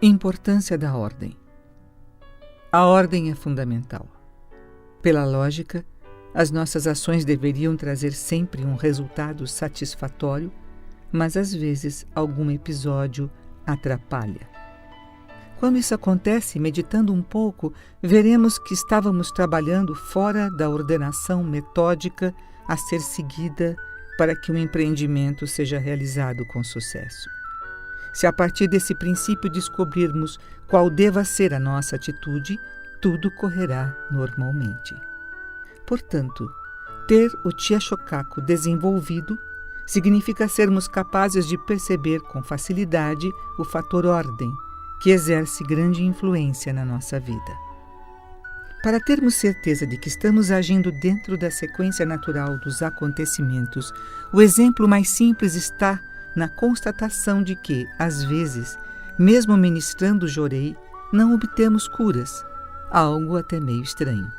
Importância da ordem. A ordem é fundamental. Pela lógica, as nossas ações deveriam trazer sempre um resultado satisfatório, mas às vezes algum episódio atrapalha. Quando isso acontece, meditando um pouco, veremos que estávamos trabalhando fora da ordenação metódica a ser seguida para que o empreendimento seja realizado com sucesso. Se a partir desse princípio descobrirmos qual deva ser a nossa atitude, tudo correrá normalmente. Portanto, ter o Tia Shokaku desenvolvido significa sermos capazes de perceber com facilidade o fator ordem, que exerce grande influência na nossa vida. Para termos certeza de que estamos agindo dentro da sequência natural dos acontecimentos, o exemplo mais simples está na constatação de que, às vezes, mesmo ministrando jorei, não obtemos curas, algo até meio estranho.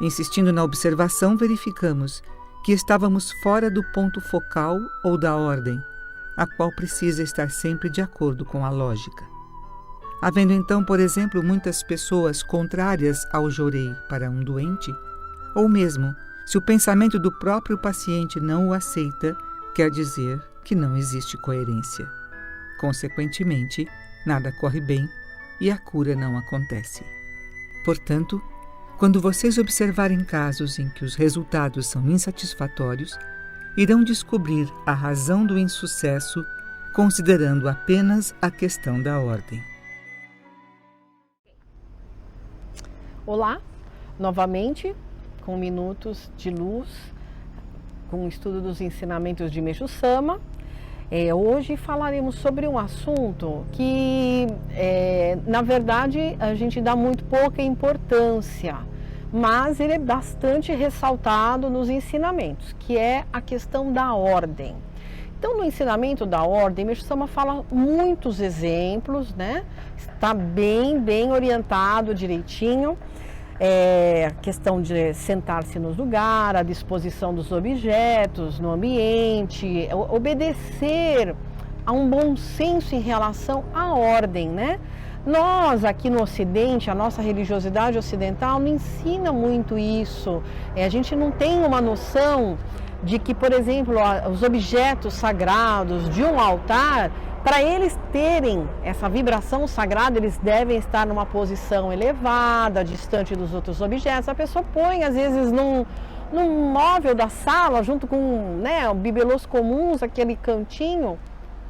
Insistindo na observação, verificamos que estávamos fora do ponto focal ou da ordem, a qual precisa estar sempre de acordo com a lógica. Havendo então, por exemplo, muitas pessoas contrárias ao jorei para um doente, ou mesmo, se o pensamento do próprio paciente não o aceita, quer dizer que não existe coerência. Consequentemente, nada corre bem e a cura não acontece. Portanto, quando vocês observarem casos em que os resultados são insatisfatórios, irão descobrir a razão do insucesso, considerando apenas a questão da ordem. Olá, novamente, com minutos de luz, com o estudo dos ensinamentos de Meixo Sama. Hoje falaremos sobre um assunto que, na verdade, a gente dá muito pouca importância, mas ele é bastante ressaltado nos ensinamentos, que é a questão da ordem. Então, no ensinamento da ordem, Meixo Sama fala muitos exemplos, né? Está bem orientado direitinho. A questão de sentar-se no lugar, a disposição dos objetos no ambiente, obedecer a um bom senso em relação à ordem, né? Nós, aqui no Ocidente, a nossa religiosidade ocidental não ensina muito isso. A gente não tem uma noção de que, por exemplo, os objetos sagrados de um altar, para eles terem essa vibração sagrada, eles devem estar numa posição elevada, distante dos outros objetos. A pessoa põe, às vezes, num móvel da sala, junto com, né, bibelôs comuns, aquele cantinho.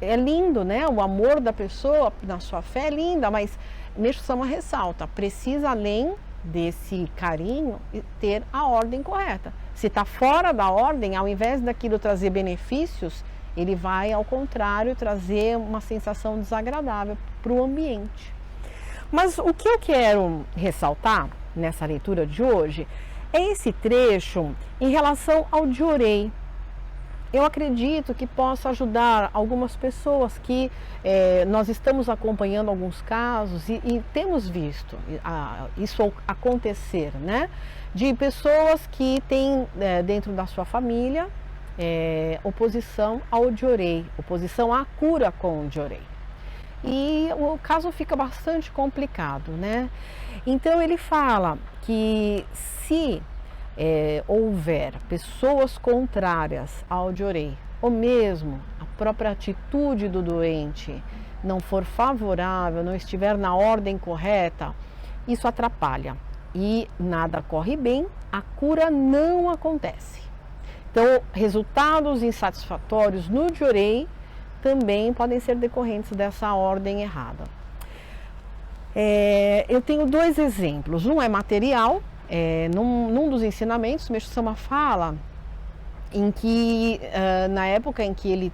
É lindo, né? O amor da pessoa na sua fé é linda, mas Meixo Sama ressalta, precisa, além desse carinho, ter a ordem correta. Se está fora da ordem, ao invés daquilo trazer benefícios, ele vai, ao contrário, trazer uma sensação desagradável para o ambiente. Mas o que eu quero ressaltar nessa leitura de hoje é esse trecho em relação ao jorei. Eu acredito que possa ajudar algumas pessoas que nós estamos acompanhando alguns casos e temos visto isso acontecer, né? De pessoas que têm dentro da sua família oposição ao jorei, oposição à cura com o jorei. E o caso fica bastante complicado, né? Então ele fala que se houver pessoas contrárias ao jorei, ou mesmo a própria atitude do doente não for favorável, não estiver na ordem correta, isso atrapalha e nada corre bem, a cura não acontece. Então, resultados insatisfatórios no jorei também podem ser decorrentes dessa ordem errada. Eu tenho dois exemplos. Um é material. Num dos ensinamentos, Meixo Sama fala em que na época em que ele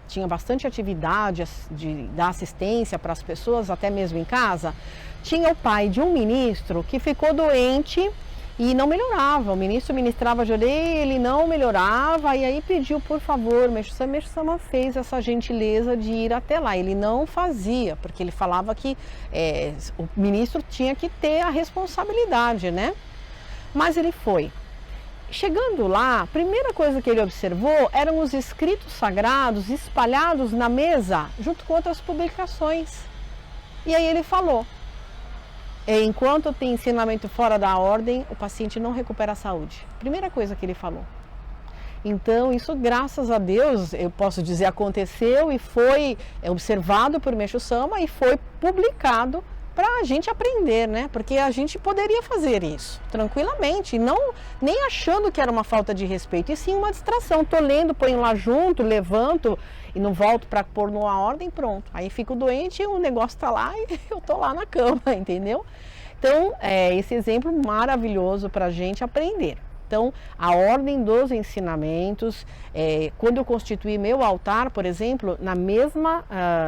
tinha bastante atividade de dar assistência para as pessoas, até mesmo em casa, tinha o pai de um ministro que ficou doente e não melhorava. O ministro ministrava jorei, ele não melhorava, e aí pediu, por favor, Meixo Sama fez essa gentileza de ir até lá. Ele não fazia, porque ele falava que o ministro tinha que ter a responsabilidade, né? Mas ele foi. Chegando lá, a primeira coisa que ele observou eram os escritos sagrados espalhados na mesa, junto com outras publicações. E aí ele falou, enquanto tem ensinamento fora da ordem, o paciente não recupera a saúde. Primeira coisa que ele falou. Então, isso, graças a Deus, eu posso dizer, aconteceu e foi observado por Meixo Sama e foi publicado para a gente aprender, né? Porque a gente poderia fazer isso tranquilamente, não nem achando que era uma falta de respeito, e sim uma distração. Estou lendo, ponho lá junto, levanto e não volto para pôr numa ordem, pronto. Aí fico doente, o negócio está lá e eu estou lá na cama, entendeu? Então, esse exemplo maravilhoso para a gente aprender. Então, a ordem dos ensinamentos, quando eu constituí meu altar, por exemplo,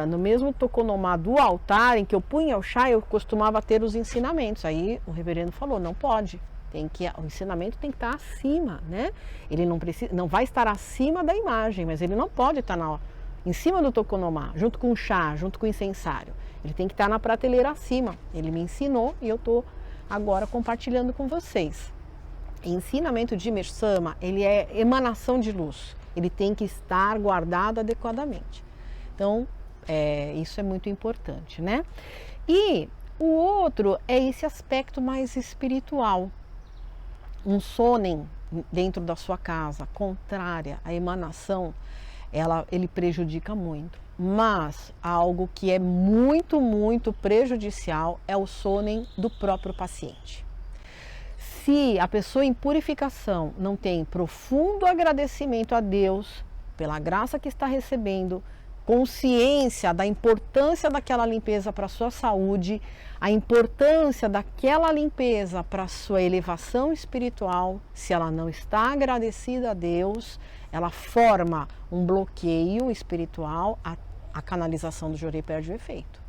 no mesmo tokonoma do altar em que eu punha o chá, eu costumava ter os ensinamentos. Aí o reverendo falou, não pode, o ensinamento tem que estar acima, né? Ele não vai estar acima da imagem, mas ele não pode estar em cima do tokonoma, junto com o chá, junto com o incensário. Ele tem que estar na prateleira acima. Ele me ensinou e eu estou agora compartilhando com vocês. Ensinamento de Meixo Sama, ele é emanação de luz, ele tem que estar guardado adequadamente. Então, isso é muito importante, né? E o outro é esse aspecto mais espiritual. Um sonen dentro da sua casa, contrária à emanação, ele prejudica muito. Mas algo que é muito, muito prejudicial é o sonen do próprio paciente. Se a pessoa em purificação não tem profundo agradecimento a Deus pela graça que está recebendo, consciência da importância daquela limpeza para a sua saúde, a importância daquela limpeza para a sua elevação espiritual, se ela não está agradecida a Deus, ela forma um bloqueio espiritual, a canalização do Jorei perde o efeito.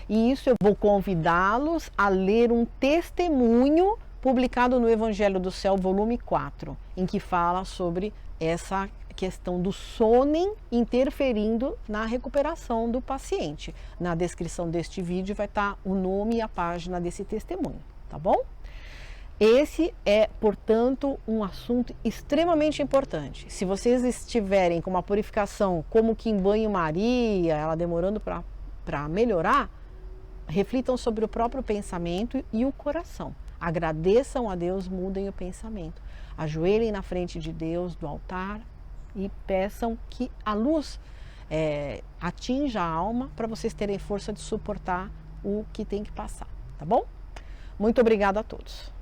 E isso eu vou convidá-los a ler um testemunho publicado no Evangelho do Céu, volume 4, em que fala sobre essa questão do sonen interferindo na recuperação do paciente. Na descrição deste vídeo vai estar o nome e a página desse testemunho, tá bom? Esse é, portanto, um assunto extremamente importante. Se vocês estiverem com uma purificação como que em banho-maria, ela demorando para melhorar, reflitam sobre o próprio pensamento e o coração. Agradeçam a Deus, mudem o pensamento. Ajoelhem na frente de Deus, do altar, e peçam que a luz atinja a alma para vocês terem força de suportar o que tem que passar, tá bom? Muito obrigada a todos.